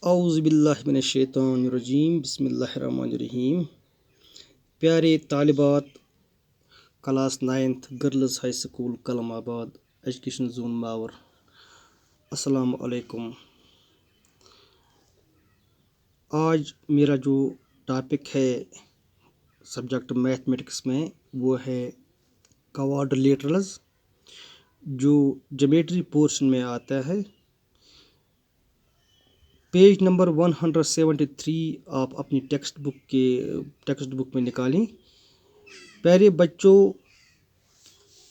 औज़ुबिल्लाहिमिनश्शैतानिर्रजीम बिस्मिल्लाहिर्रहमानिर्रहीम। प्यारे तालिबात, class 9th girls high school Kalmabad education zone Mawar, अस्सलाम वालेकुम। आज मेरा जो टॉपिक है सब्जेक्ट मैथमेटिक्स में वो है क्वाड्रिलेटरल्स, जो ज्योमेट्री पोर्शन में आता है। पेज नंबर 173 आप अपनी टेक्स्ट बुक में निकालें। प्यारे बच्चों,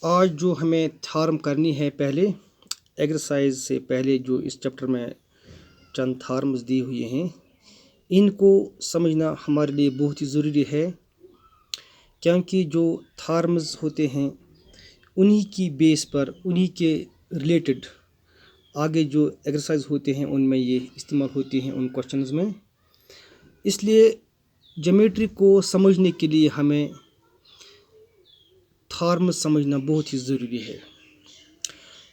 आज जो हमें थ्योरम करनी है, पहले एक्सरसाइज से पहले जो इस चैप्टर में चंद थ्योरम्स दी हुई हैं, इनको समझना हमारे लिए बहुत ही ज़रूरी है, क्योंकि जो थ्योरम्स होते हैं उन्हीं की बेस पर, उन्हीं के रिलेटेड आगे जो एक्सरसाइज होते हैं उनमें ये इस्तेमाल होती हैं उन क्वेश्चंस में। इसलिए ज्योमेट्री को समझने के लिए हमें थ्योरम्स समझना बहुत ही ज़रूरी है।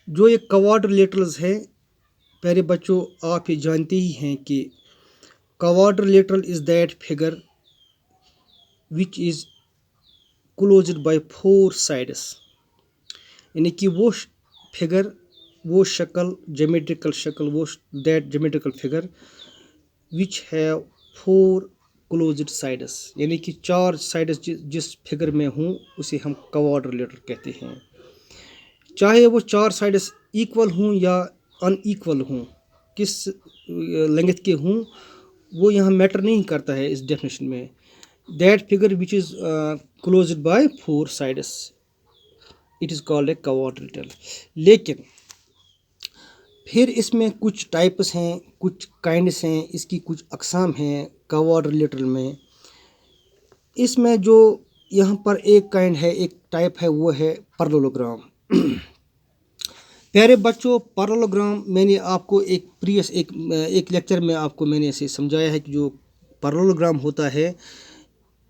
जो ये क्वाड्रिलेटरल्स है, प्यारे बच्चों, आप ये जानते ही हैं कि quadrilateral is that figure which is closed by 4 sides, यानी कि वो फिगर, वो शक्ल, ज्योमेट्रिकल शक्ल, वो that geometrical figure which have 4 closed sides, यानी कि 4 साइड्स जिस फिगर में हूँ उसे हम क्वाड्रिलेटरल कहते हैं। चाहे वो 4 साइड्स इक्वल हों या अनइक्वल हों, किस लेंथ के हों, वो यहाँ मैटर नहीं करता है इस डेफिनेशन में। That figure which is closed by 4 sides, it is called a quadrilateral. लेकिन फिर इसमें कुछ टाइप्स हैं, कुछ काइंड्स हैं, इसकी कुछ अक़साम हैं क्वाड्रिलेटरल में। इसमें जो यहाँ पर एक काइंड है, एक टाइप है, वो है पैरेललोग्राम। प्यारे बच्चों, पैरेललोग्राम मैंने आपको एक लेक्चर में आपको मैंने ऐसे समझाया है कि जो पैरेललोग्राम होता है,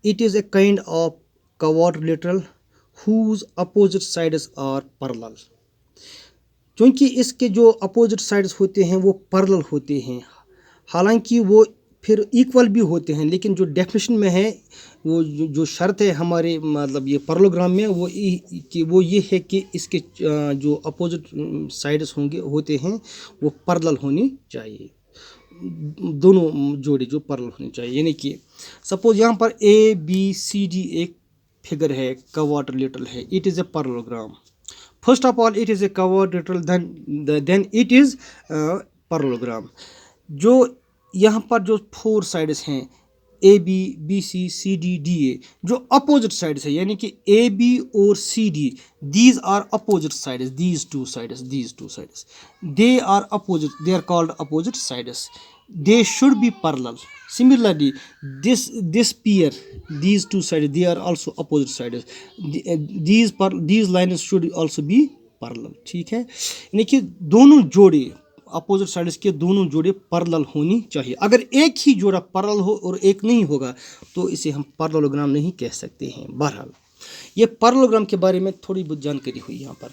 it is a kind of quadrilateral whose opposite sides are parallel. क्योंकि इसके जो अपोजिट साइड्स होते हैं वो पैरेलल होते हैं, हालांकि वो फिर इक्वल भी होते हैं, लेकिन जो डेफिनेशन में है, वो जो शर्त है हमारे मतलब ये पैरेललोग्राम में, वो ये है कि इसके जो अपोजिट साइड्स होते हैं वो पैरेलल होनी चाहिए, दोनों जोड़े जो पैरेलल होनी चाहिए। यानी कि सपोज यहाँ पर ABCD एक फिगर है, क्वाड्रिलेटरल है, it is a parallelogram. First of all, it is a quadrilateral, then it is parallelogram. जो यहाँ पर जो 4 साइड्स हैं AB, BC, CD, DA, जो अपोजिट साइड्स है, यानी कि AB और CD, these are opposite sides, these two sides, they are opposite, they are called opposite sides, they should be parallel. Similarly, this pair, these two sides, they are also opposite sides, these lines should also be parallel। ठीक है, यानी कि दोनों जोड़े, opposite sides के दोनों जोड़े parallel होनी चाहिए। अगर एक ही जोड़ा पैरेलल हो और एक नहीं होगा तो इसे हम पैरेललोग्राम नहीं कह सकते हैं। बहरहाल, ये पैरेललोग्राम के बारे में थोड़ी बहुत जानकारी हुई यहाँ पर।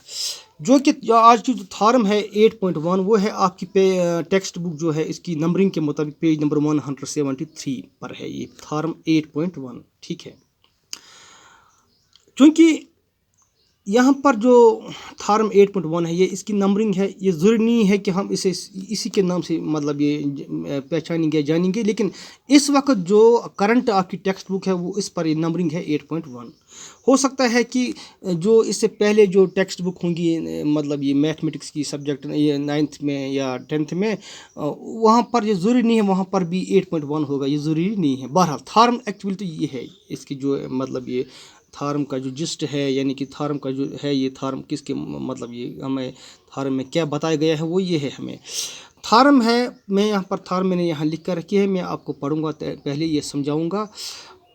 जो कि आज की जो थ्योरम है 8.1, वो है आपकी टेक्स्ट बुक जो है इसकी नंबरिंग के मुताबिक पेज नंबर 173 पर है ये थ्योरम 8.1। ठीक है, क्योंकि यहाँ पर जो थ्योरम 8.1 है, ये इसकी नंबरिंग है, ये ज़रूरी नहीं है कि हम इसे इसी के नाम से मतलब ये पहचानेंगे, जानेंगे, लेकिन इस वक्त जो करंट आपकी टेक्स्ट बुक है वो इस पर ये नंबरिंग है 8.1। हो सकता है कि जो इससे पहले जो टेक्स्ट बुक होंगी, मतलब ये मैथमेटिक्स की सब्जेक्ट, ये 9th में या 10th में, वहाँ पर ये ज़रूरी नहीं है वहाँ पर भी 8.1 होगा, ये ज़रूरी नहीं है। बहरहाल थ्योरम एक्चुअली तो ये है, इसकी जो मतलब ये थ्योरम का जो जिस्ट है, यानी कि थ्योरम का जो है, ये थ्योरम किसके मतलब ये हमें थ्योरम में क्या बताया गया है वो ये है। हमें थ्योरम है, मैं यहाँ पर थ्योरम मैंने यहाँ लिख कर रखी है, मैं आपको पढ़ूंगा, पहले ये समझाऊंगा।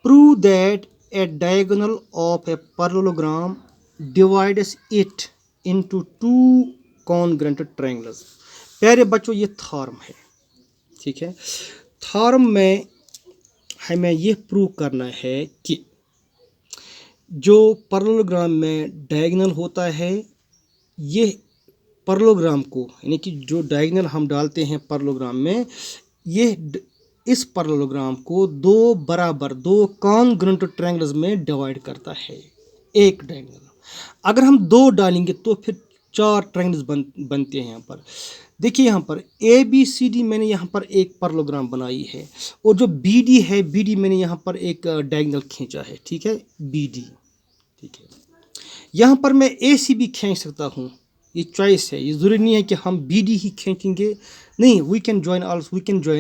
Prove that A diagonal of a parallelogram divides it into 2 congruent triangles. प्यारे बच्चों, ये थ्योरम है। ठीक है, थ्योरम में हमें ये प्रूव करना है कि जो पैरेललोग्राम में डायगोनल होता है, ये पैरेललोग्राम को, यानी कि जो डायगोनल हम डालते हैं पैरेललोग्राम में, इस पैरेललोग्राम को दो कॉन्ग्रुएंट ट्रायंगल्स में डिवाइड करता है, एक डायगोनल। अगर हम दो डालेंगे तो फिर 4 ट्रायंगल्स बनते हैं। यहाँ पर देखिए, यहाँ पर ABCD मैंने यहाँ पर एक पैरेललोग्राम बनाई है, और जो BD है, BD मैंने यहाँ पर एक डायगोनल खींचा है, ठीक है, BD, ठीक है। यहाँ पर मैं AC भी खींच सकता हूँ, ये चॉइस है, ये ज़रूरी नहीं है कि हम BD ही खींचेंगे, नहीं, we can join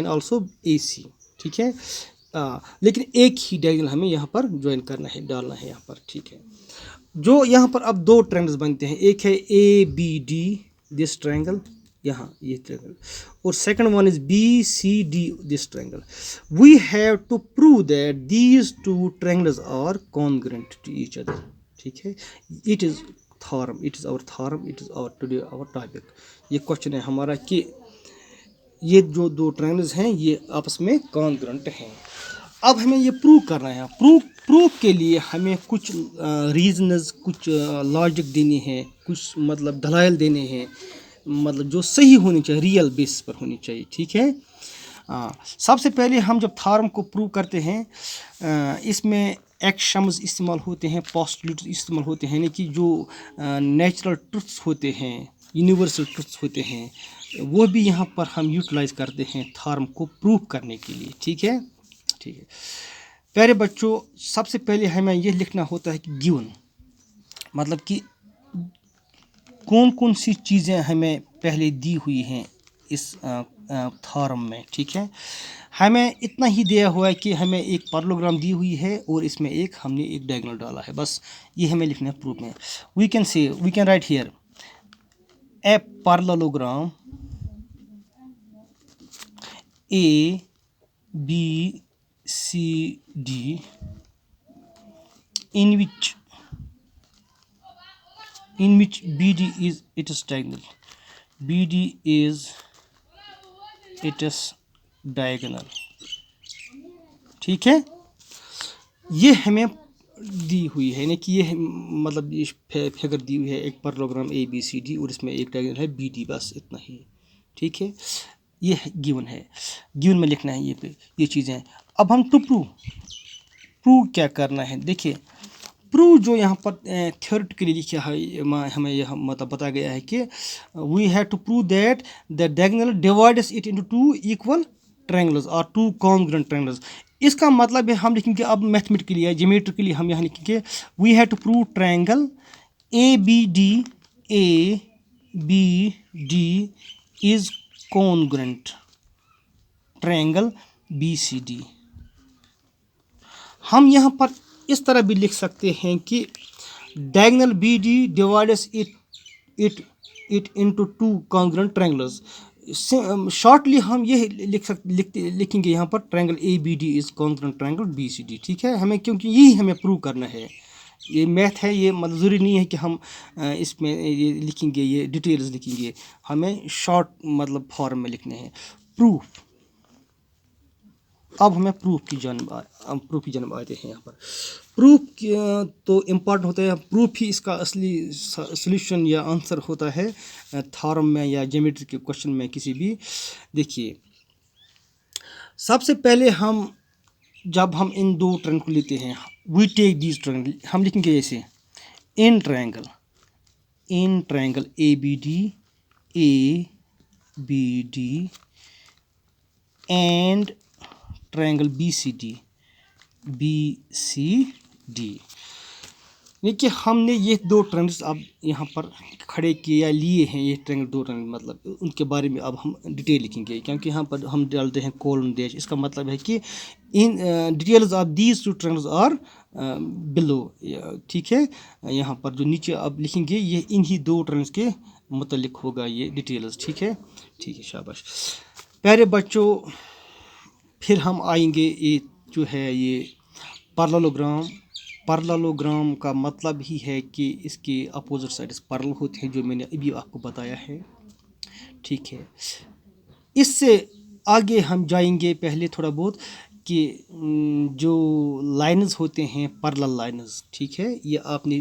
also AC, ठीक है। लेकिन एक ही डायगोनल हमें यहाँ पर ज्वाइन करना है, डालना है यहाँ पर, ठीक है। जो यहाँ पर अब दो ट्रायंगल्स बनते हैं, एक है ABD, दिस ट्रायंगल, यहाँ ये ट्रायंगल, और second one is BCD, this triangle. We have to prove that these two triangles are congruent to each other, ठीक है। It is theorem, it is our today our topic. ये question है हमारा कि ये जो दो ट्रायंगल्स हैं ये आपस में कॉन्ग्रुएंट हैं। अब हमें ये प्रूव करना है। प्रूव के लिए हमें कुछ रीजनस, कुछ लॉजिक देनी है, कुछ मतलब दलाइल देने हैं, मतलब जो सही होनी चाहिए, रियल बेसिस पर होनी चाहिए, ठीक है। सबसे पहले हम जब थ्योरम को प्रूव करते हैं, इसमें एक्सियम्स इस्तेमाल होते हैं, पोस्टुलेट्स इस्तेमाल होते हैं, यानी कि जो नेचुरल ट्रुथ्स होते हैं, यूनिवर्सल ट्रुथ्स होते हैं, वो भी यहाँ पर हम यूटिलाइज करते हैं थ्योरम को प्रूव करने के लिए, ठीक है, ठीक है। प्यारे बच्चों, सबसे पहले हमें ये लिखना होता है कि गिवन, मतलब कि कौन कौन सी चीज़ें हमें पहले दी हुई हैं इस थ्योरम में, ठीक है। हमें इतना ही दिया हुआ है कि हमें एक पैरेललोग्राम दी हुई है और इसमें हमने एक डायगोनल डाला है, बस ये हमें लिखना है प्रूफ में। We can write here a parallelogram ABCD in which BD is its diagonal. BD is its diagonal, ठीक है। ये हमें दी हुई है, यानी कि ये मतलब ये फिगर दी हुई है, एक पैरेललोग्राम ABCD और इसमें एक डायगोनल है BD, बस इतना ही, ठीक है। ये गिवन है, गिवन में लिखना है ये चीज़ें। अब हम टू प्रूव क्या करना है, देखिए प्रूव जो यहाँ पर थ्योरेटिकली लिखा है, हमें यह मतलब बताया गया है कि we have to prove that the diagonal divides it into 2 equal triangles और 2 कॉन्ग्रुएंट ट्रायंगल्स। इसका मतलब है, हम लिखेंगे अब मैथमेटिकली या ज्योमेट्रिकली हम यहाँ लिखेंगे we have to prove triangle ABD is congruent triangle BCD। हम यहाँ पर इस तरह भी लिख सकते हैं कि diagonal BD divides it into 2 congruent triangles. Shortly हम ये लिखेंगे यहाँ पर triangle ABD is congruent triangle BCD, ठीक है। हमें क्योंकि यही हमें प्रूव करना है, ये मैथ है, ये मतलब ज़रूरी नहीं है कि हम इसमें ये लिखेंगे, ये डिटेल्स लिखेंगे, हमें शॉर्ट मतलब फॉर्म में लिखने हैं प्रूफ। अब हमें प्रूफ की जानब आते हैं। यहाँ पर प्रूफ तो इम्पॉर्टेंट होता है, प्रूफ ही इसका असली सॉल्यूशन या आंसर होता है थ्योरम में या ज्योमेट्री के क्वेश्चन में किसी भी। देखिए, सबसे पहले जब हम इन दो ट्रायंगल को लेते हैं, वी टेक दीज ट्रायंगल, हम लिखेंगे ऐसे in triangle ABD and triangle BCD। देखिए, हमने ये दो ट्रायंगल्स अब यहाँ पर खड़े किए या लिए हैं, ये ट्रायंगल दो ट्रायंगल, मतलब उनके बारे में अब हम डिटेल लिखेंगे, क्योंकि यहाँ पर हम डालते हैं कोलन डैश। इसका मतलब है कि in details of these two triangles are below, ठीक है। यहाँ पर जो नीचे अब लिखेंगे ये इन्हीं दो ट्रायंगल्स के मुतालिक होगा ये डिटेल्स, ठीक है, ठीक है, शाबाश। प्यारे बच्चों, फिर हम आएंगे ये जो है ये पैरेललोग्राम का मतलब ही है कि इसके अपोजिट साइड्स पैरेलल होते हैं, जो मैंने अभी आपको बताया है, ठीक है। इससे आगे हम जाएंगे पहले थोड़ा बहुत कि जो लाइन्स होते हैं पैरेलल लाइन्स, ठीक है। ये आपने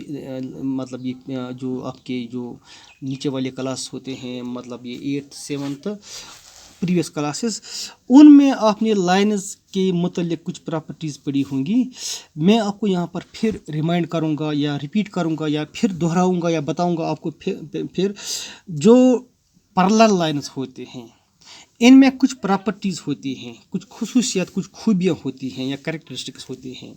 मतलब ये जो आपके जो नीचे वाले क्लास होते हैं, मतलब ये 8th 7th प्रीवियस क्लासेस, उनमें आपने लाइन्स के मुतल्लिक कुछ प्रॉपर्टीज़ पढ़ी होंगी। मैं आपको यहाँ पर फिर रिमाइंड करूँगा या रिपीट करूँगा या फिर दोहराऊँगा या बताऊँगा आपको फिर जो पैरेलल लाइन्स होते हैं इनमें कुछ प्रॉपर्टीज़ होती हैं, कुछ खुसूसियत, कुछ खूबियाँ होती हैं या कैरेक्टरिस्टिक्स होती हैं।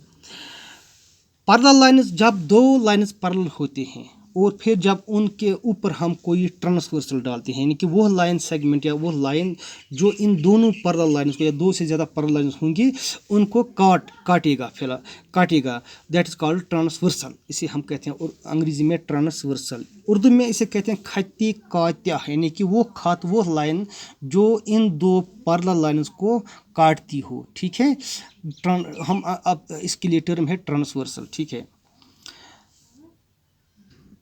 पैरेलल लाइन्स, जब दो लाइन्स पैरेलल होते हैं और फिर जब उनके ऊपर हम कोई ट्रांसवर्सल डालते हैं, यानी कि वो लाइन सेगमेंट या वो लाइन जो इन दोनों पैरेलल लाइन्स को या दो से ज़्यादा पैरेलल लाइन्स होंगी उनको काटेगा, दैट इज़ कॉल्ड ट्रांसवर्सल। इसे हम कहते हैं और अंग्रेज़ी में ट्रांसवर्सल, उर्दू में इसे कहते हैं खत्ती कात्या, यानी कि वो लाइन जो इन दो पैरेलल लाइन्स को काटती हो। ठीक है, हम अब इसके लिए टर्म है ट्रांसवर्सल। ठीक है,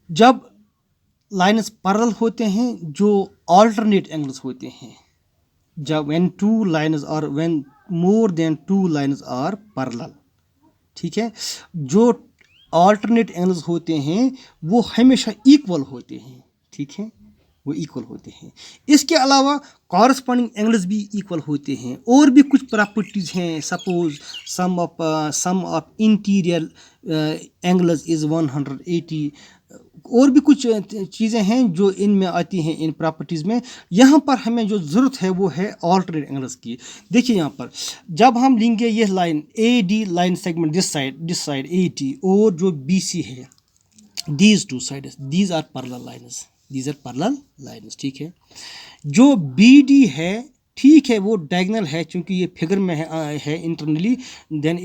जब लाइन्स पैरेलल होते हैं जो अल्टरनेट एंगल्स होते हैं, जब when more than two lines are parallel, ठीक है, जो अल्टरनेट एंगल्स होते हैं वो हमेशा इक्वल होते हैं। ठीक है, वो इक्वल होते हैं। इसके अलावा कॉरस्पॉन्डिंग एंगल्स भी इक्वल होते हैं। और भी कुछ प्रॉपर्टीज़ हैं, suppose sum of interior angles is 180। और भी कुछ चीज़ें हैं जो इनमें आती हैं इन प्रॉपर्टीज़ में। यहाँ पर हमें जो ज़रूरत है वो है अल्टरनेट एंगल्स की। देखिए यहाँ पर जब हम लेंगे ये line AD line segment this side AD और जो BC है, these two sides these are parallel lines. ठीक है, जो BD है, ठीक है, वो डायगोनल है क्योंकि ये फिगर में है internally, then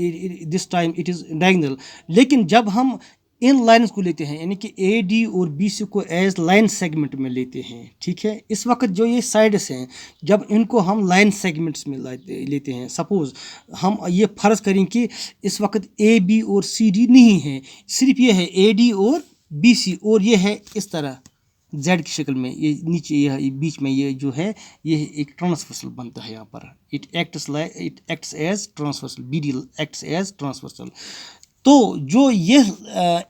this time it is diagonal. लेकिन जब हम इन लाइन्स को लेते हैं, यानी कि AD और BC को एज लाइन सेगमेंट में लेते हैं, ठीक है, इस वक्त जो ये साइड्स हैं जब इनको हम लाइन सेगमेंट्स में लेते हैं, सपोज हम ये फ़र्ज़ करें कि इस वक्त AB और CD नहीं है, सिर्फ ये है AD और BC और ये है इस तरह Z की शक्ल में, ये नीचे ये बीच में ये जो है ये एक ट्रांसवर्सल बनता है। यहाँ पर it acts as transversal, BD acts as transversal. तो जो ये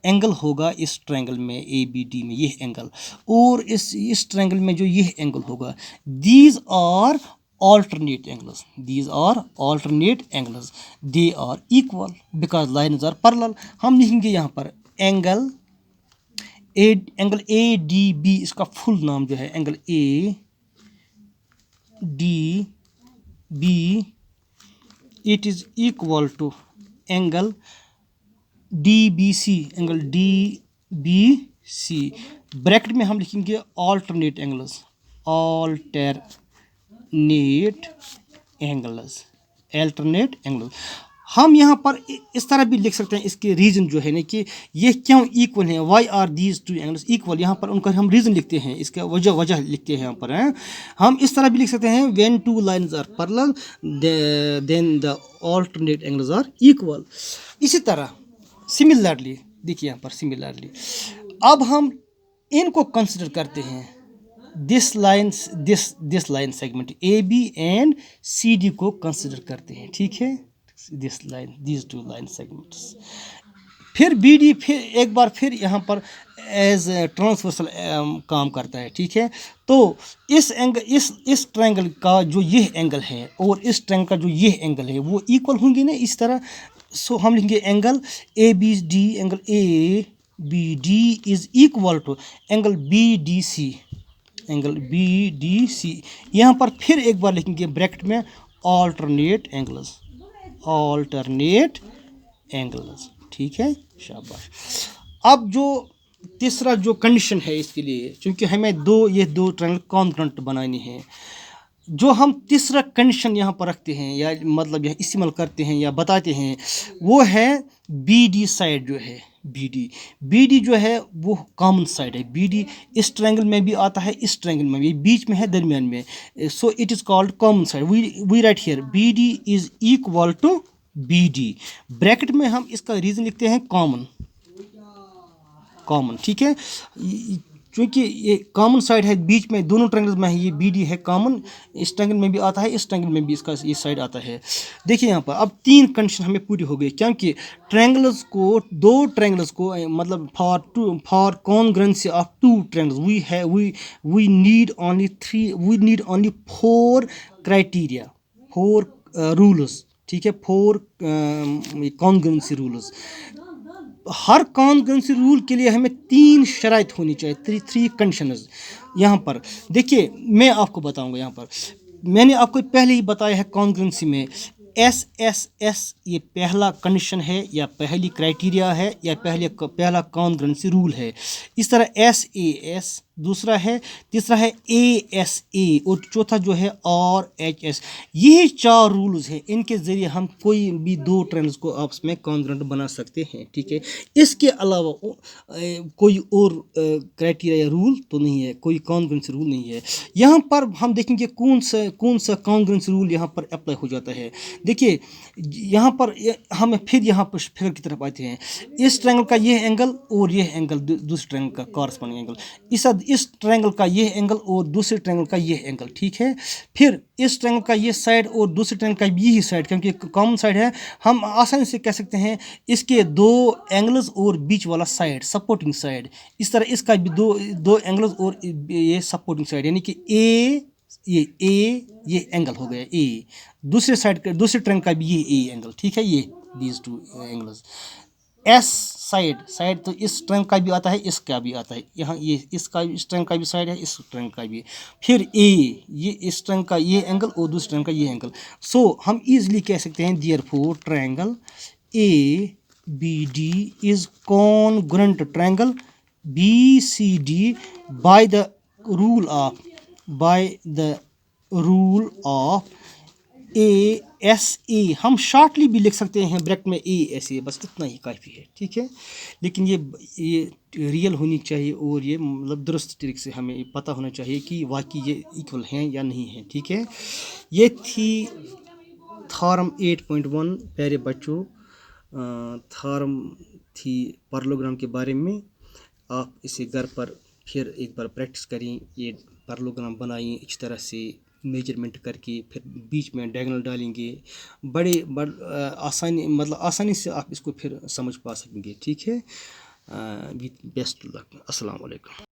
एंगल होगा इस ट्रायंगल में ABD में, ये एंगल, और इस ट्रायंगल में जो ये एंगल होगा, these are alternate angles, they are equal because lines are parallel। हम लिखेंगे यहाँ पर एंगल ADB, इसका फुल नाम जो है angle ADB, it is equal to angle DBC, angle DBC। Bracket में हम लिखेंगे अल्टरनेट एंगल्स। हम यहाँ पर इस तरह भी लिख सकते हैं, इसके रीज़न जो है ना कि ये क्यों इक्वल हैं, why are these two angles equal. यहाँ पर उनका हम रीज़न लिखते हैं, इसका वजह लिखते हैं यहाँ पर हैं। हम इस तरह भी लिख सकते हैं, when two lines are parallel then the alternate angles are equal. इसी तरह सिमिलरली देखिए यहाँ पर सिमिलरली अब हम इनको कंसिडर करते हैं, this line segment AB and CD को कंसिडर करते हैं। ठीक है, दीज टू लाइन सेगमेंट्स। फिर BD फिर एक बार फिर यहाँ पर एज ट्रांसवर्सल काम करता है। ठीक है, तो इस ट्रायंगल का जो ये एंगल है और इस ट्रायंगल का जो ये एंगल है वो इक्वल होंगे ना इस तरह। सो हम लिखेंगे angle ABD is equal to angle BDC। यहाँ पर फिर एक बार लिखेंगे ब्रैकेट में अल्टरनेट एंगल्स। ठीक है, शाबाश। अब जो तीसरा जो कंडीशन है इसके लिए, क्योंकि हमें ये दो ट्रायंगल कॉन्ग्रुएंट बनानी है, जो हम तीसरा कंडीशन यहाँ पर रखते हैं या मतलब यह इस्तेमाल करते हैं या बताते हैं, वो है BD साइड जो है BD जो है वो कॉमन साइड है। BD इस ट्रायंगल में भी आता है, इस ट्रायंगल में भी, बीच में है, दरमियान में। So it is called common side. We write here BD is equal to BD। Bracket में हम इसका रीज़न लिखते हैं कॉमन। ठीक है, चूँकि ये कॉमन साइड है बीच में, दोनों ट्रायंगल्स में है, ये बी डी है कॉमन, इस ट्रायंगल में भी आता है, इस ट्रायंगल में भी इसका ये साइड आता है। देखिए यहाँ पर अब 3 कंडीशन हमें पूरी हो गई, क्योंकि ट्रायंगल्स को, 2 ट्रायंगल्स को मतलब for congruency of 2 triangles we need only 4 criteria, 4 rules, ठीक है, 4 कॉन्ग्रुएंसी रूल्स। हर कॉन्ग्रुएंसी रूल के लिए हमें 3 शराइत होनी चाहिए, 3 कंडीशंस। यहाँ पर देखिए मैं आपको बताऊंगा, यहाँ पर मैंने आपको पहले ही बताया है कॉन्ग्रुएंसी में एस ये पहला कंडीशन है या पहली क्राइटेरिया है या पहला कॉन्ग्रुएंसी रूल है। इस तरह एस दूसरा है, तीसरा है ए और चौथा जो है RHS। ये 4 रूल्स हैं, इनके ज़रिए हम कोई भी 2 ट्रायंगल्स को आपस में कॉन्ग्रुएंट बना सकते हैं, ठीक है। इसके अलावा कोई और क्राइटेरिया या रूल तो नहीं है, कोई कॉन्ग्रुएंसी रूल नहीं है। यहाँ पर हम देखेंगे कौन सा कॉन्ग्रुएंसी रूल यहाँ पर अप्लाई हो जाता है। देखिए यहाँ पर हम फिर यहाँ पर फिगर की तरफ आते हैं। इस ट्रायंगल का ये एंगल और ये एंगल दूसरे ट्रायंगल का कॉरस्पॉन्डिंग एंगल, इस ट्रायंगल का ये एंगल और दूसरे ट्रायंगल का ये एंगल, ठीक है। फिर इस ट्रायंगल का ये साइड और दूसरे ट्रायंगल का भी यही साइड, क्योंकि कॉमन साइड है, हम आसानी से कह सकते हैं इसके 2 एंगल्स और बीच वाला साइड सपोर्टिंग साइड। इस तरह इसका भी दो एंगल्स और ये सपोर्टिंग साइड, यानी कि ये एंगल हो गया ए, दूसरे साइड का दूसरे ट्रायंगल का भी ये ए एंगल, ठीक है, ये दीज 2 एंगल्स। एस साइड तो इस ट्रायंगल का भी आता है, इसका भी आता है, यहाँ ये इस ट्रायंगल का भी साइड है, इस ट्रायंगल का भी। फिर ये इस ट्रायंगल का ये एंगल और दूसरे ट्रायंगल का ये एंगल। सो हम इजीली कह सकते हैं therefore triangle ABD is congruent triangle BCD by the rule of ASA। हम शॉर्टली भी लिख सकते हैं ब्रैकेट में ASA, बस इतना ही काफ़ी है, ठीक है। लेकिन ये रियल होनी चाहिए और ये मतलब दुरुस्त तरीके से हमें पता होना चाहिए कि वाकई ये इक्वल हैं या नहीं है, ठीक है। ये थी थ्योरम 8.1 प्यारे बच्चों, थ्योरम थी पैरेललोग्राम के बारे में। आप इसे घर पर फिर एक बार प्रैक्टिस करें, ये पैरेललोग्राम बनाएं इस तरह से मेजरमेंट करके, फिर बीच में डायगोनल डालेंगे, आसानी से आप इसको फिर समझ पा सकेंगे, ठीक है। बेस्ट लक, अस्सलाम वालेकुम।